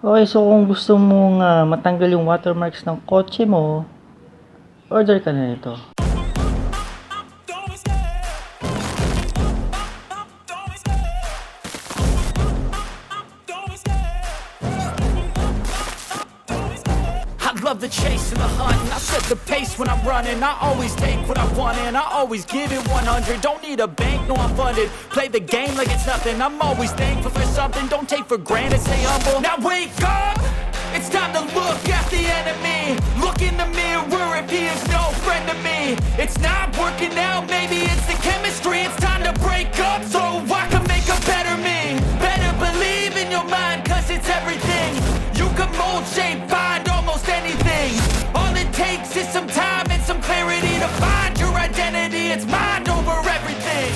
Okay, so kung gusto mong matanggal yung watermarks ng kotse mo, order ka na nito. Love the chase and the hunt, and I set the pace when I'm running. I always take what I want and I always give it 100. Don't need a bank, no I'm funded. Play the game like it's nothing. I'm always thankful for something. Don't take for granted, stay humble. Now wake up, it's time to look at the enemy. Look in the mirror if he is no friend to me. It's not working out, maybe it's the chemistry. It's time to break up so I can make a better me. Better believe in your mind, cause it's everything. You can mold, shape, find almost anything. All it takes is some time and some clarity to find your identity. It's mind over everything.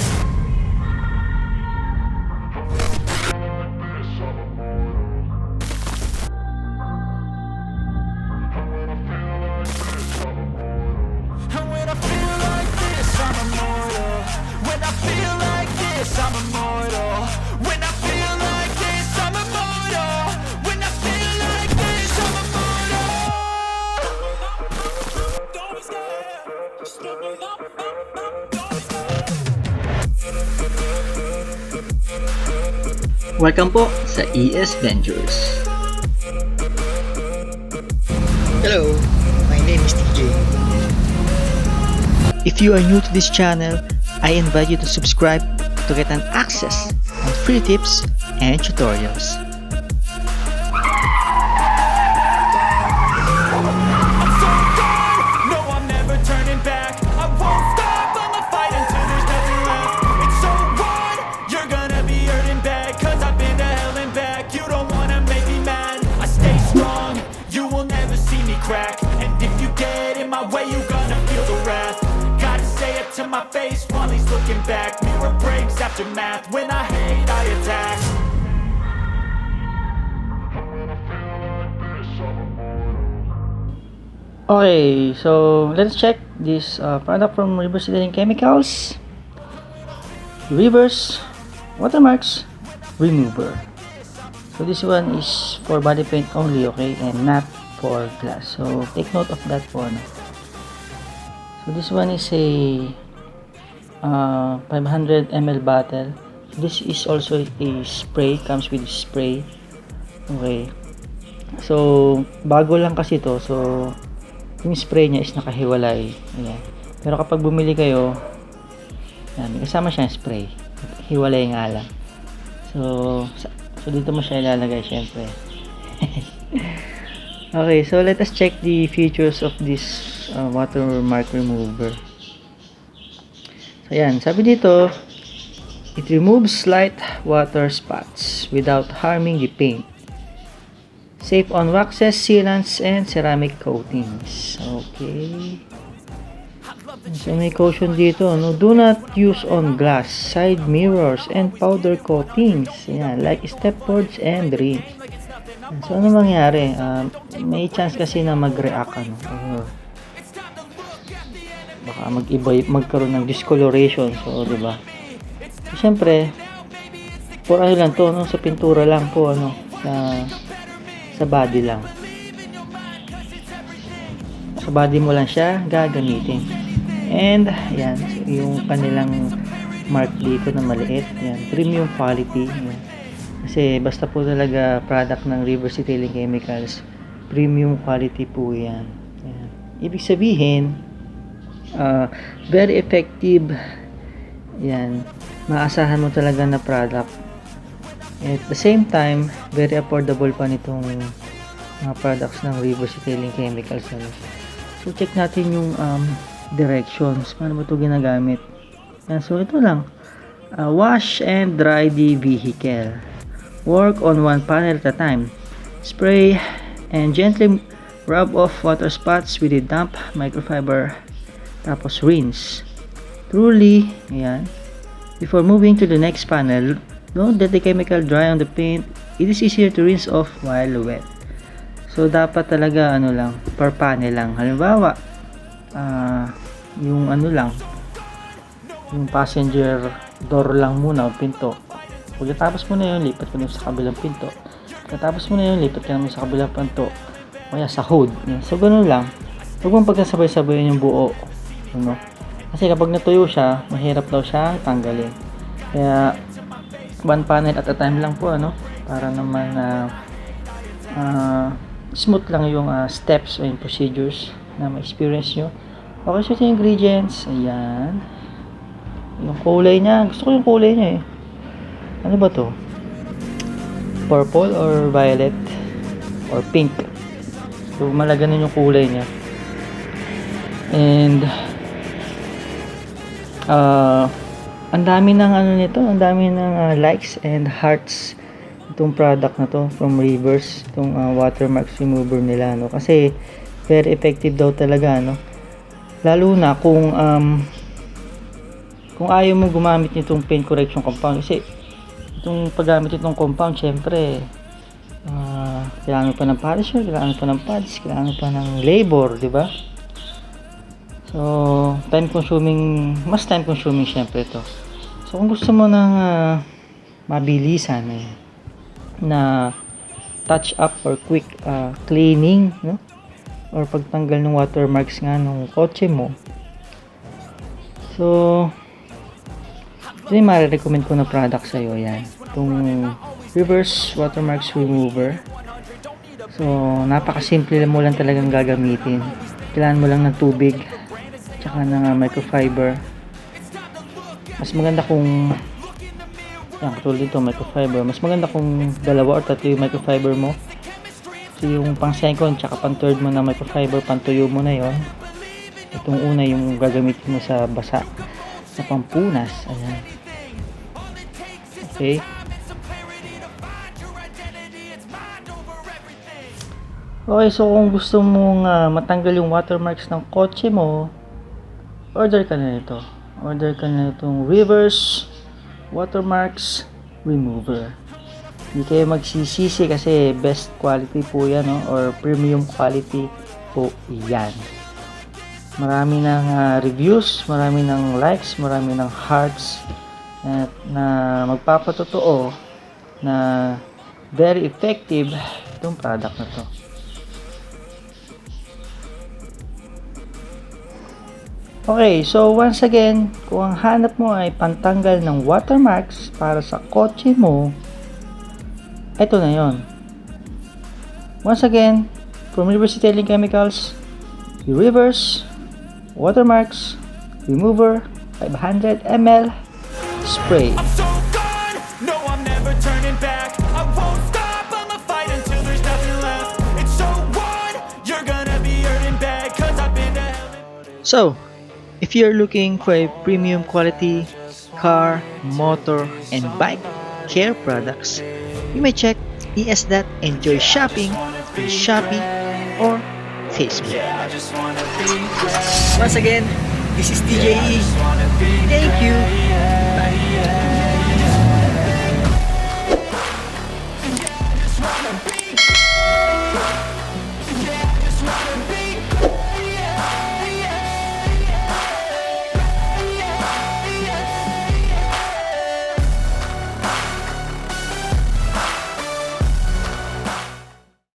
And when I feel like this, I'm immortal. When I feel like this, I'm immortal. When I feel like this, I'm immortal. When I feel like this, I'm immortal. Don't be scared. Just get me up. Don't be scared. Welcome po sa ESventures. Hello, my name is TJ. If you are new to this channel, I invite you to subscribe to get an access on free tips and tutorials. No, I'm never turning back. I won't stop, I'ma fight until there's nothing left. It's so hard, you're gonna be hurting bad. Cause I've been to hell and back. You don't wanna make me mad. I stay strong, you will never see me crack. And if you get in my way, you gonna feel the wrath. Gotta say it to my face while he's looking back. Mirror breaks after math. When I hate, I attack. Okay, so let's check this product from Reverse Detailing Chemicals. Reverse Watermarks Remover. So this one is for body paint only, okay, and not for glass. So take note of that po. So this one is a 500 ml bottle. This is also a spray, comes with spray. Okay. So bago lang kasi to. So yung spray niya is nakahiwalay. Ayan. Pero kapag bumili kayo, yan, kasama siya yung spray. Hiwalay nga lang. So dito mo siya ilalagay syempre. Okay, so let us check the features of this watermark remover. So yan, sabi dito, it removes slight water spots without harming the paint. Safe on waxes, sealants, and ceramic coatings. Okay. So may caution dito, no? Do not use on glass, side mirrors, and powder coatings. Yan, like stepboards and rims. So ano mangyari? May chance kasi na mag-react ano. Baka magkaroon ng discoloration. So, 'di ba? So, syempre, for ano lang to, no? Sa pintura lang po ano, sa body lang. Sa body mo lang siya gagamitin. And yan, so yung kanilang mark dito na maliit, yan, premium quality. Yan. Kasi basta po talaga product ng Reverse Detailing Chemicals, premium quality po yan. Yan. Ibig sabihin, very effective. Yan, maasahan mo talaga na product. At the same time, very affordable pa nitong mga products ng Reverse Detailing Chemicals. So check natin yung directions. Paano ba ito ginagamit? Yan, so ito lang. Wash and dry the vehicle. Work on one panel at a time. Spray and gently rub off water spots with a damp microfiber. Tapos rinse. Truly, yan. Before moving to the next panel, don't let the chemical dry on the paint. It is easier to rinse off while wet. So dapat talaga ano lang, per panel lang. Halimbawa, yung ano lang, yung passenger door lang muna o pinto. Pagkatapos mo na yun, lipat mo na sa kabilang pinto. Katapos mo na yun, lipat ka naman sa kabilang panto. O kaya sa hood. Yan. So, ganun lang. Huwag mong pagkasabay-sabayin yung buo. Ano? Kasi kapag natuyo siya, mahirap daw siyang tanggalin. Kaya, one panel at a time lang po, ano? Para naman smooth lang yung steps o yung procedures na ma-experience nyo. Okay, so ito yung ingredients. Ayan. Yung kulay niya. Gusto ko yung kulay niya eh. Ano ba to? Purple or violet? Or pink? So, malaganan yung kulay niya. And, ang dami ng ano nito, ang dami ng likes and hearts itong product na to from Reverse, itong watermarks remover nila, no? Kasi very effective daw talaga, no? Lalo na kung ayaw mo gumamit nitong paint correction compound, kasi itong paggamit itong compound, syempre kailangan pa ng polisher, kailangan pa ng pads, kailangan pa ng labor, di ba? So, mas time consuming syempre ito. So, kung gusto mo ng mabilisan na touch up or quick cleaning, no? Or pagtanggal ng watermarks nga ng kotse mo. So, ito yung marirecommend ko na product sa'yo. Yan. Itong Reverse Watermarks Remover. So, napakasimple mo lang talagang gagamitin. Kailangan mo lang ng tubig tsaka ng microfiber. Mas maganda kung yan, katulad dito, microfiber. Mas maganda kung 2 or 3 yung microfiber mo. So, yung pang second tsaka pang third mo na microfiber, pantuyo mo na yon. Itong una yung gagamitin mo sa basa, sa pampunas. Ayan. Okay. Okay, so kung gusto mong matanggal yung watermarks ng kotse mo, order ka na ito. Order ka na itong Reverse Watermarks Remover. Hindi kayo magsisisi kasi best quality po yan, no? Or premium quality po yan. Marami ng reviews, marami ng likes, marami ng hearts at na magpapatotoo na very effective itong product na to. Okay, so once again, kung ang hanap mo ay pantanggal ng watermarks para sa kotse mo, ito na yon. Once again, from Reverse Detailing Chemicals, the Reverse Watermarks Remover 500 ml spray. I'm so gone, no I'm never turning back. I won't stop, I'ma fight until there's nothing left. It's so on, you're gonna be hurting bad, cause I've been to hell. So, if you're looking for a premium quality car, motor, and bike care products, you may check ES.EnjoyShopping on SHOPEE or Facebook. Yeah, I just wanna be Once again, this is DJE. Thank you.